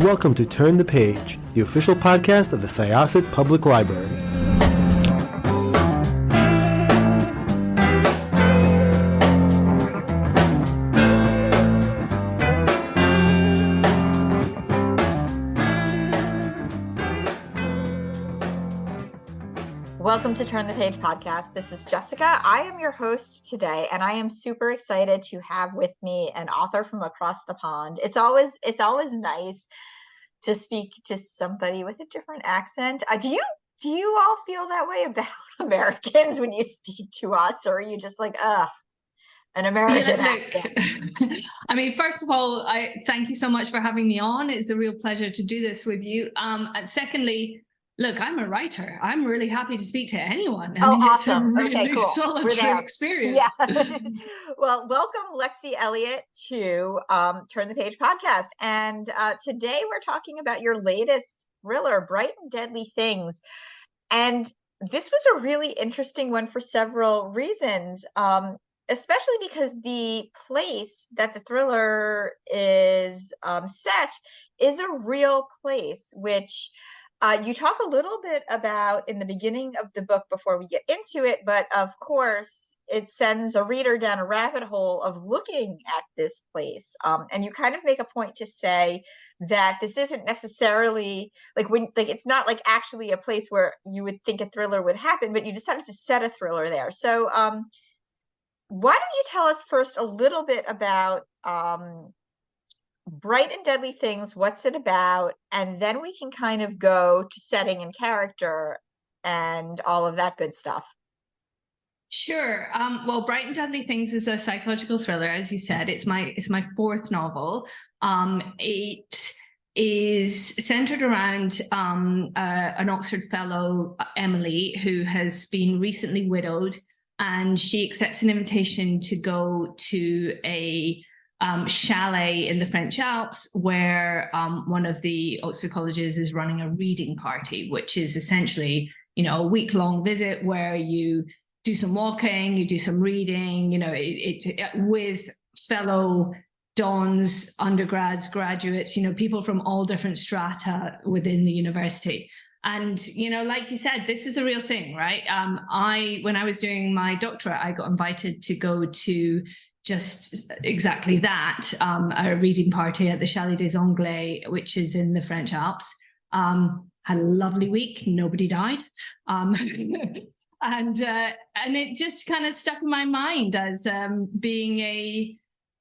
welcome to Turn the Page, the official podcast of the Syosset Public Library. Welcome to Turn the Page podcast. This is Jessica. I am your host today, and I am super excited to have with me an author from across the pond. It's always nice to speak to somebody with a different accent. Do you all feel that way about Americans when you speak to us, or are you just like, an American accent? I mean, first of all, I thank you so much for having me on. It's a real pleasure to do this with you. And secondly, look, I'm a writer. I'm really happy to speak to anyone. I mean, awesome. It's a really Okay, cool. solitary experience. Yeah. Well, welcome, Lexie, Elliot, to Turn the Page podcast. And today we're talking about your latest thriller, Bright and Deadly Things. And this was a really interesting one for several reasons, especially because the place that the thriller is set is a real place, which you talk a little bit about in the beginning of the book before we get into it, but of course it sends a reader down a rabbit hole of looking at this place. And you kind of make a point to say that this isn't necessarily it's not like actually a place where you would think a thriller would happen, but you decided to set a thriller there. So why don't you tell us first a little bit about Bright and Deadly Things, what's it about, and then we can kind of go to setting and character and all of that good stuff. Sure. Well, Bright and Deadly Things is a psychological thriller, as you said. It's my fourth novel. It is centered around an Oxford fellow, Emily, who has been recently widowed, and she accepts an invitation to go to a chalet in the French Alps where one of the Oxford colleges is running a reading party, which is essentially, a week-long visit where you do some walking, you do some reading, with fellow dons, undergrads, graduates, people from all different strata within the university. And, like you said, this is a real thing, right? When I was doing my doctorate, I got invited to go to just exactly that, a reading party at the Chalet des Anglais, which is in the French Alps. Had a lovely week. Nobody died. And it just kind of stuck in my mind as being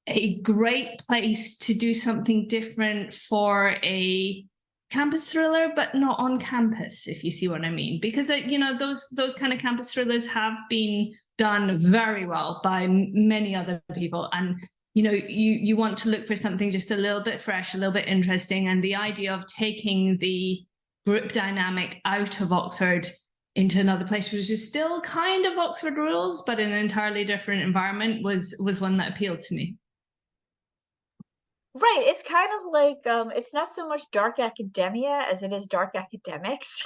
a great place to do something different for a campus thriller, but not on campus, if you see what I mean. Because, those kind of campus thrillers have been done very well by many other people. And, you want to look for something just a little bit fresh, a little bit interesting. And the idea of taking the group dynamic out of Oxford into another place, which is still kind of Oxford rules, but in an entirely different environment, was one that appealed to me. Right. It's kind of like, it's not so much dark academia as it is dark academics.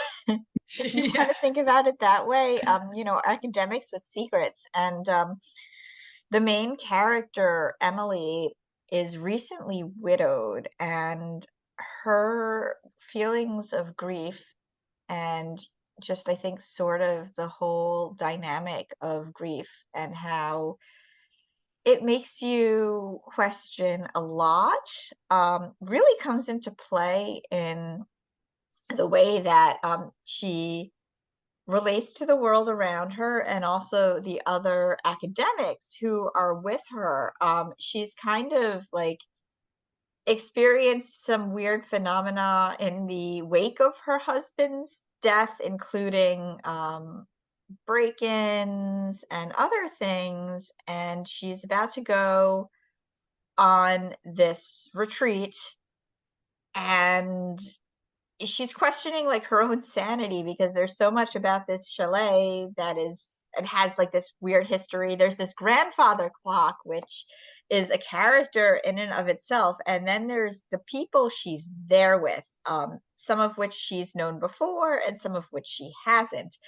If you kind of think about it that way, academics with secrets. And the main character, Emily, is recently widowed, and her feelings of grief and just, I think, sort of the whole dynamic of grief and how it makes you question a lot, really comes into play in the way that she relates to the world around her and also the other academics who are with her. She's kind of like experienced some weird phenomena in the wake of her husband's death, including break-ins and other things, and she's about to go on this retreat, and she's questioning like her own sanity because there's so much about this chalet that has like this weird history. There's this grandfather clock, which is a character in and of itself, and then there's the people she's there with, some of which she's known before and some of which she hasn't.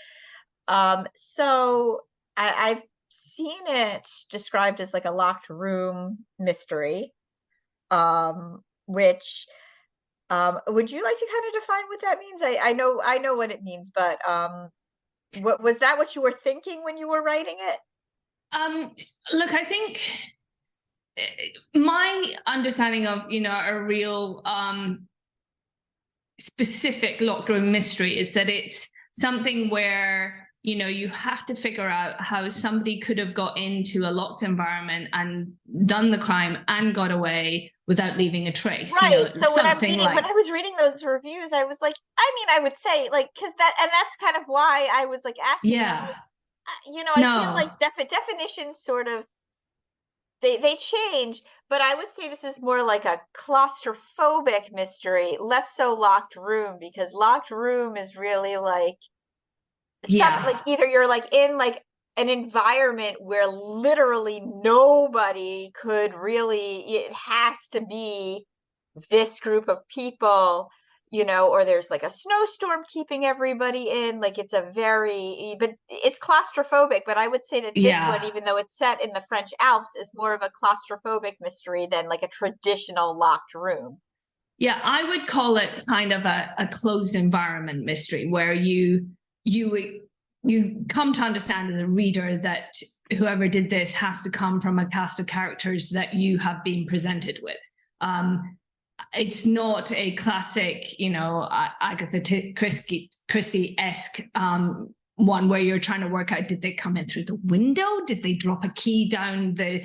So I've seen it described as like a locked room mystery, which Would you like to kind of define what that means? I know what it means, but what was that what you were thinking when you were writing it? Look, I think my understanding of, a real specific locked room mystery is that it's something where, you have to figure out how somebody could have got into a locked environment and done the crime and got away without leaving a trace. Right. So when Like, when I was reading those reviews, I was like, I mean, I would say like, and that's kind of why I was like asking, yeah, I feel no, like definitions sort of they change, but I would say this is more like a claustrophobic mystery, less so locked room, because locked room is really like like yeah, either you're like in like an environment where literally nobody could really, it has to be this group of people, or there's like a snowstorm keeping everybody in, like it's a very, but it's claustrophobic. But I would say that this one, yeah. even though it's set in the French Alps, is more of a claustrophobic mystery than like a traditional locked room. Yeah, I would call it kind of a closed environment mystery where you you come to understand as a reader that whoever did this has to come from a cast of characters that you have been presented with. It's not a classic, Agatha Christie-esque one where you're trying to work out, did they come in through the window, did they drop a key down the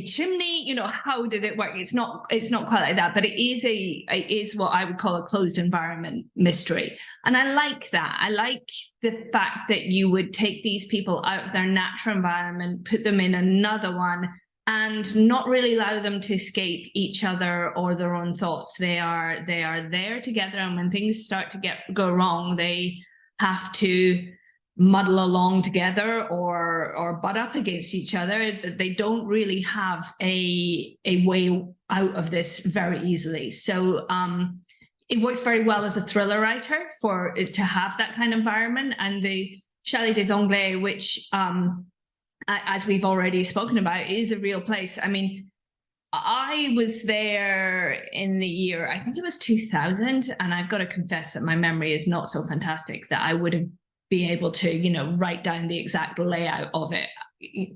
chimney, how did it work? It's not quite like that, but it is what I would call a closed environment mystery. And I like that. I like the fact that you would take these people out of their natural environment, put them in another one, and not really allow them to escape each other or their own thoughts. They are there together, and when things start to go wrong, they have to muddle along together or butt up against each other. They don't really have a way out of this very easily. So it works very well as a thriller writer for it to have that kind of environment. And the Chalet des Anglais, which as we've already spoken about, is a real place. I mean, I was there in the year, I think it was 2000, and I've got to confess that my memory is not so fantastic that I would have been able to, write down the exact layout of it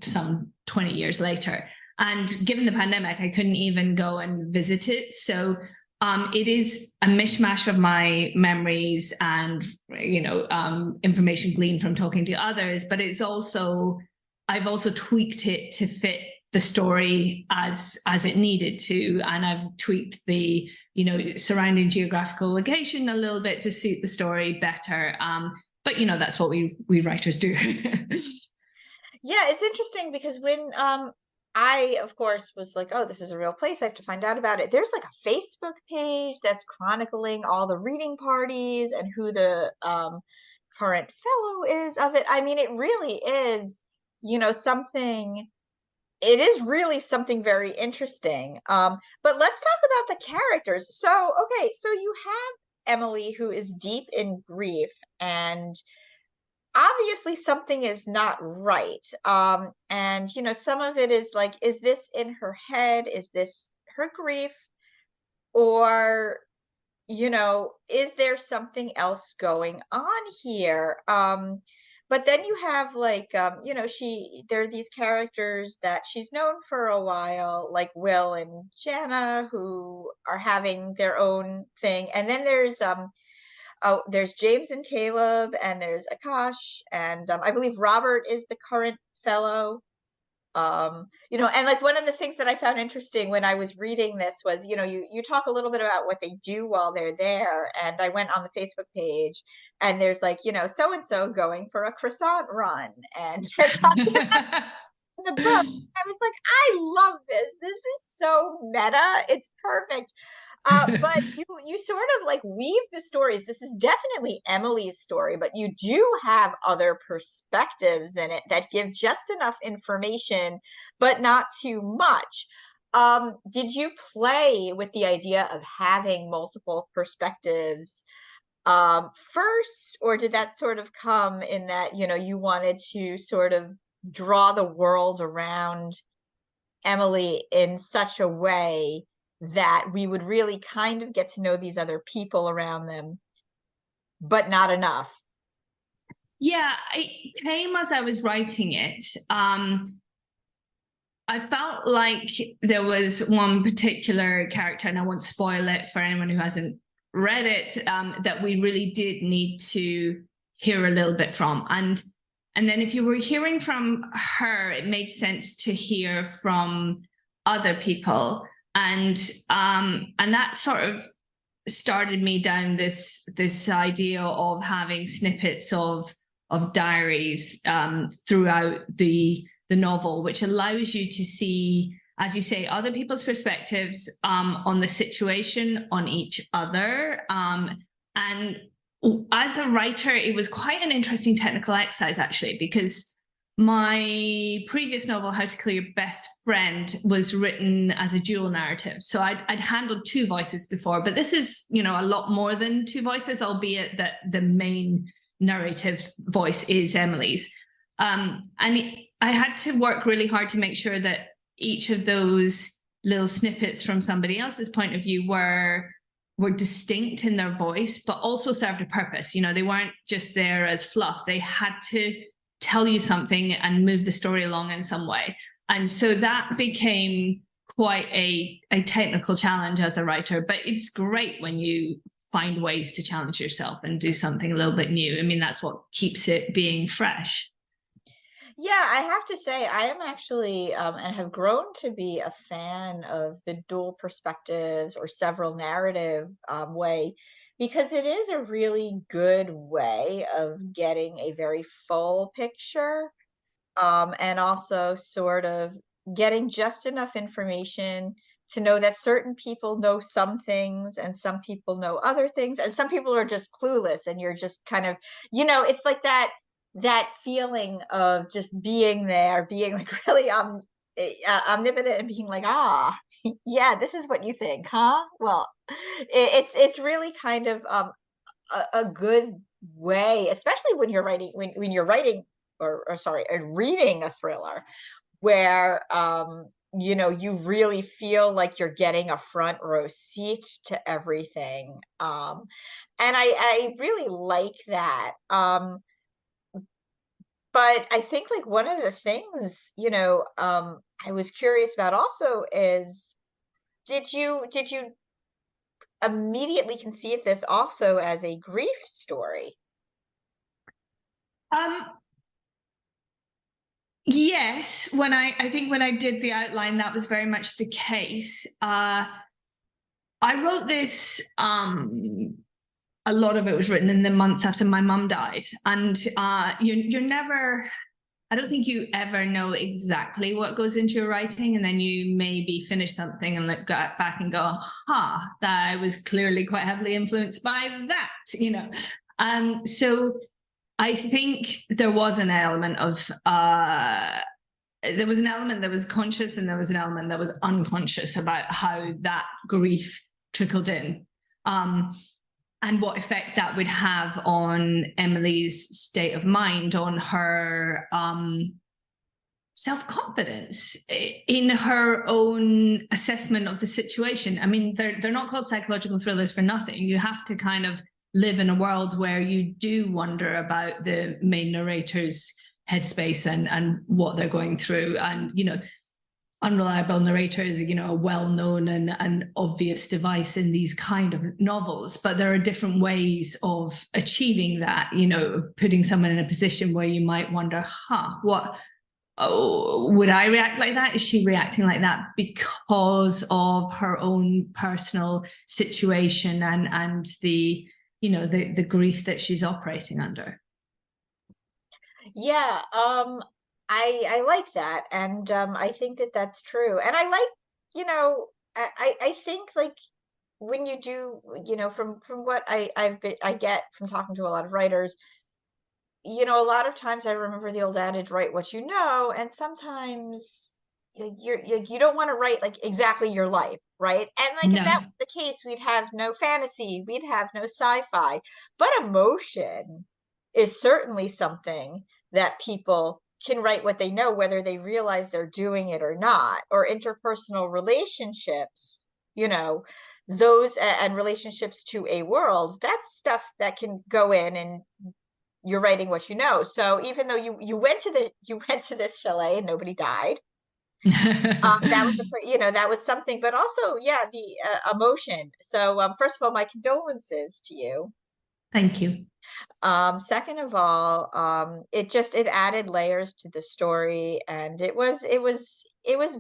some 20 years later. And given the pandemic, I couldn't even go and visit it. So it is a mishmash of my memories and, information gleaned from talking to others, but I've also tweaked it to fit the story as it needed to, and I've tweaked the surrounding geographical location a little bit to suit the story better. But that's what we writers do. Yeah, it's interesting because when I of course was like, oh, this is a real place, I have to find out about it. There's like a Facebook page that's chronicling all the reading parties and who the current fellow is of it. I mean, it really is, something, it is really something very interesting. But let's talk about the characters. So, okay, so you have Emily, who is deep in grief, and obviously something is not right. And some of it is like, is this in her head? Is this her grief? Or, is there something else going on here? But then you have like, there are these characters that she's known for a while, like Will and Jana, who are having their own thing. And then there's James and Caleb, and there's Akash, and I believe Robert is the current fellow. And like one of the things that I found interesting when I was reading this was, you talk a little bit about what they do while they're there, and I went on the Facebook page, and there's like, so and so going for a croissant run, and they're talking about the book. I was like, I love this. This is so meta. It's perfect. But you sort of like weave the stories. This is definitely Emily's story, but you do have other perspectives in it that give just enough information, but not too much. Did you play with the idea of having multiple perspectives first, or did that sort of come in that, you wanted to sort of draw the world around Emily in such a way that we would really kind of get to know these other people around them, but not enough. Yeah, it came as I was writing it. I felt like there was one particular character, and I won't spoil it for anyone who hasn't read it, that we really did need to hear a little bit from. And then if you were hearing from her, it made sense to hear from other people. And that sort of started me down this idea of having snippets of diaries throughout the novel, which allows you to see, as you say, other people's perspectives on the situation, on each other. And as a writer, it was quite an interesting technical exercise, actually, because my previous novel, How to Kill Your Best Friend, was written as a dual narrative. So I'd handled two voices before, but this is, a lot more than two voices, albeit that the main narrative voice is Emily's. And I had to work really hard to make sure that each of those little snippets from somebody else's point of view were distinct in their voice, but also served a purpose. They weren't just there as fluff. They had to tell you something and move the story along in some way. And so that became quite a technical challenge as a writer, but it's great when you find ways to challenge yourself and do something a little bit new. I mean, that's what keeps it being fresh. Yeah, I have to say, I am actually, and have grown to be a fan of the dual perspectives or several narrative way, because it is a really good way of getting a very full picture, and also sort of getting just enough information to know that certain people know some things and some people know other things, and some people are just clueless, and you're just kind of, it's like that feeling of just being there, being like really omnipotent, and being like, yeah, this is what you think, huh? Well, it's really kind of a good way, especially when you're writing, when you're writing, or sorry, reading a thriller, where you really feel like you're getting a front row seat to everything, and I really like that. But I think, like, one of the things, I was curious about also is, did you immediately conceive this also as a grief story? Um, yes, I think when I did the outline, that was very much the case. I wrote this, a lot of it was written in the months after my mum died. And you're never, I don't think you ever know exactly what goes into your writing. And then you maybe finish something and look back and go, that I was clearly quite heavily influenced by that. So I think there was an element of, there was an element that was conscious, and there was an element that was unconscious about how that grief trickled in. And what effect that would have on Emily's state of mind, on her self-confidence in her own assessment of the situation. I mean, they're not called psychological thrillers for nothing. You have to kind of live in a world where you do wonder about the main narrator's headspace and what they're going through. And, unreliable narrator is, a well-known and obvious device in these kind of novels, but there are different ways of achieving that, of putting someone in a position where you might wonder, would I react like that? Is she reacting like that because of her own personal situation and the grief that she's operating under? Yeah, I like that, and I think that that's true, and I like, I think, like, when you do, from what I get from talking to a lot of writers, a lot of times I remember the old adage, write what you know, and sometimes you don't want to write like exactly your life, right? And like, if that No. was the case, we'd have no fantasy, we'd have no sci-fi, but emotion is certainly something that people can write what they know, whether they realize they're doing it or not, or interpersonal relationships, those and relationships to a world, that's stuff that can go in, and you're writing what you know. So even though you went to this chalet and nobody died, that was that was something. But also, yeah, the emotion. So first of all, my condolences to you. Thank you. Second of all, it added layers to the story, and it was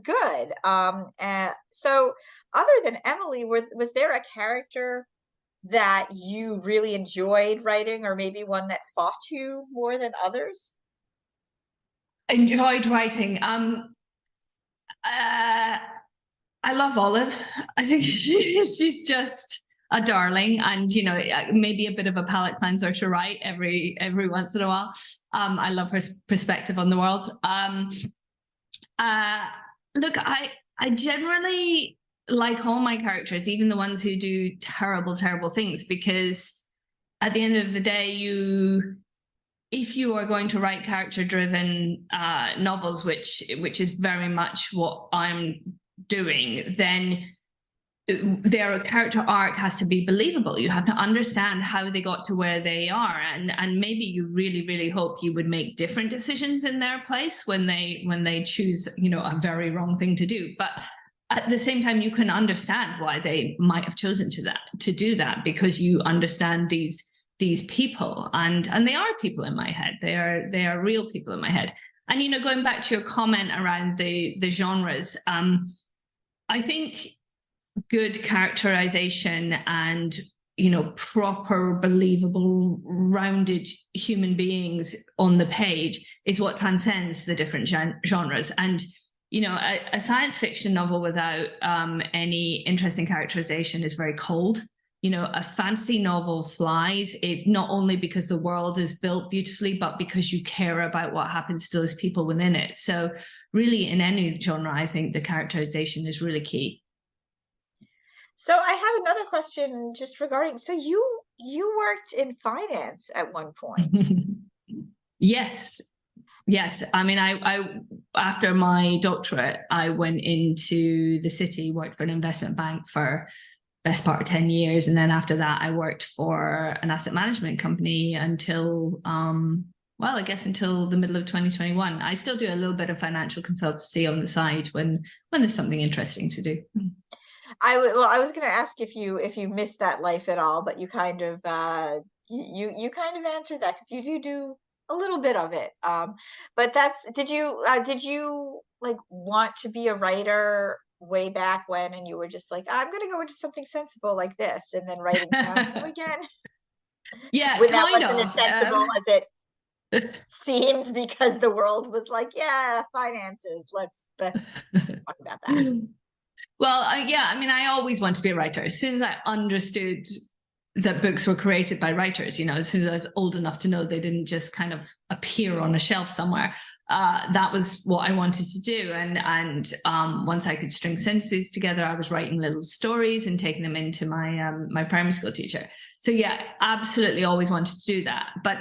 good. And so other than Emily, was there a character that you really enjoyed writing, or maybe one that fought you more than others? Enjoyed writing. I love Olive. I think she's just a darling, and maybe a bit of a palate cleanser to write every once in a while. I love her perspective on the world. Look, I generally like all my characters, even the ones who do terrible things, because at the end of the day, if you are going to write character-driven novels, which is very much what I'm doing, then their character arc has to be believable. You have to understand how they got to where they are, and maybe you really hope you would make different decisions in their place when they choose a very wrong thing to do. But at the same time, you can understand why they might have chosen to do that, because you understand these people, and they are people in my head. They are real people in my head. And going back to your comment around the genres, I think good characterization and proper, believable, rounded human beings on the page is what transcends the different genres. And a science fiction novel without any interesting characterization is very cold. A fantasy novel flies, if not only because the world is built beautifully, but because you care about what happens to those people within it. So really, in any genre, I think the characterization is really key. So I have another question just regarding, so you worked in finance at one point. Yes. I mean, I after my doctorate, I went into the city, worked for an investment bank for best part of 10 years. And then after that, I worked for an asset management company until, I guess until the middle of 2021. I still do a little bit of financial consultancy on the side when there's something interesting to do. I was going to ask if you missed that life at all, but you kind of you kind of answered that, because you do a little bit of it. But did you like want to be a writer way back when, and you were just like, I'm going to go into something sensible like this, and then writing down again? Yeah, when kind that wasn't of as sensible as it seemed, because the world was like, yeah, finances, let's talk about that. Well, yeah, I mean, I always wanted to be a writer. As soon as I understood that books were created by writers, as soon as I was old enough to know they didn't just kind of appear on a shelf somewhere, that was what I wanted to do. And once I could string sentences together, I was writing little stories and taking them into my my primary school teacher. So yeah, absolutely always wanted to do that. But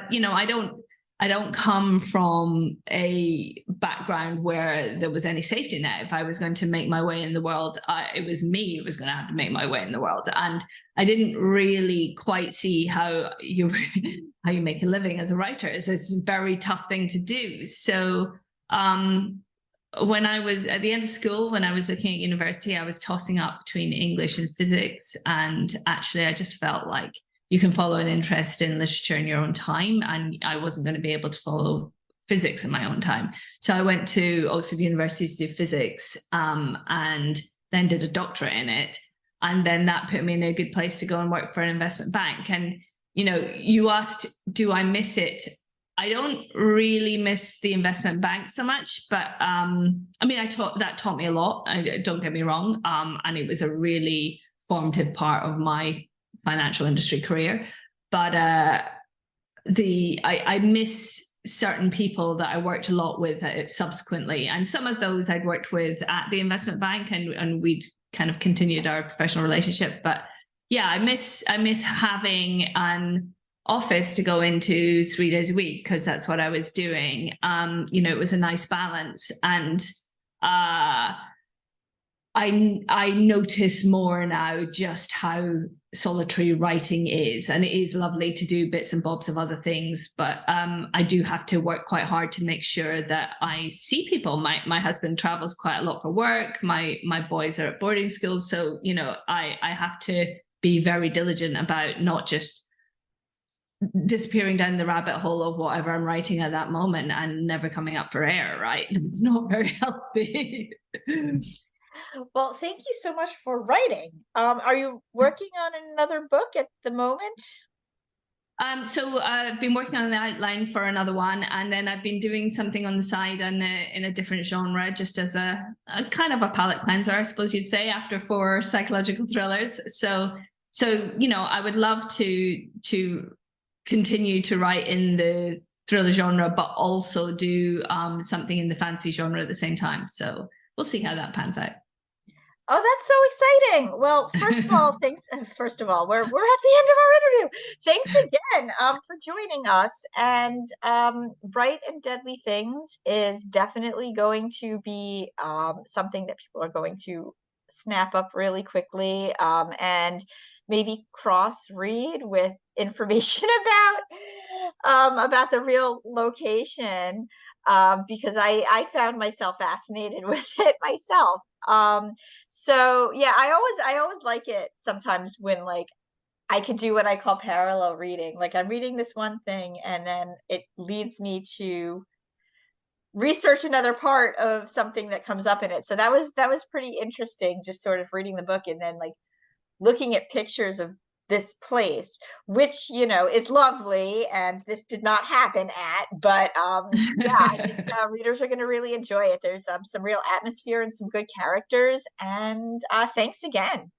I don't come from a background where there was any safety net. If I was going to make my way in the world, it was me who was going to have to make my way in the world. And I didn't really quite see how you make a living as a writer. It's a very tough thing to do. So when I was at the end of school, when I was looking at university, I was tossing up between English and physics. And actually, I just felt like you can follow an interest in literature in your own time, and I wasn't going to be able to follow physics in my own time. So I went to Oxford University to do physics, and then did a doctorate in it. And then that put me in a good place to go and work for an investment bank. And, you asked, do I miss it? I don't really miss the investment bank so much, but I mean, that taught me a lot. Don't get me wrong. And it was a really formative part of my financial industry career, but I miss certain people that I worked a lot with subsequently, and some of those I'd worked with at the investment bank, and we'd kind of continued our professional relationship. But yeah, I miss having an office to go into 3 days a week, because that's what I was doing. It was a nice balance, and I notice more now just how solitary writing is, and it is lovely to do bits and bobs of other things, but I do have to work quite hard to make sure that I see people. My husband travels quite a lot for work. My boys are at boarding schools, so I have to be very diligent about not just disappearing down the rabbit hole of whatever I'm writing at that moment and never coming up for air, right? It's not very healthy. Well, thank you so much for writing. Are you working on another book at the moment? So I've been working on the outline for another one, and then I've been doing something on the side in a different genre, just as a kind of a palate cleanser, I suppose you'd say, after 4 psychological thrillers. So I would love to continue to write in the thriller genre, but also do something in the fantasy genre at the same time. So we'll see how that pans out. Oh, that's so exciting. Well, first of all, thanks. First of all, we're at the end of our interview. Thanks again for joining us. And Bright and Deadly Things is definitely going to be something that people are going to snap up really quickly and maybe cross-read with information about the real location because I found myself fascinated with it myself. So yeah, I always like it sometimes when like I could do what I call parallel reading. Like I'm reading this one thing and then it leads me to research another part of something that comes up in it. So that was pretty interesting, just sort of reading the book and then like looking at pictures of this place, which is lovely, and this did not happen at, but yeah, I think readers are going to really enjoy it. There's some real atmosphere and some good characters, and thanks again.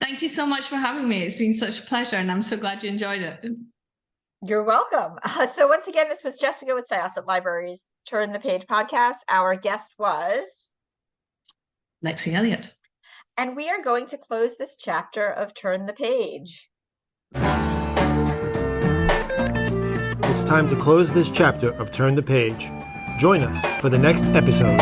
Thank you so much for having me. It's been such a pleasure, and I'm so glad you enjoyed it. You're welcome. So once again, this was Jessica with Syosset Libraries Turn the Page podcast. Our guest was Lexie Elliot. And we are going to close this chapter of Turn the Page. It's time to close this chapter of Turn the Page. Join us for the next episode.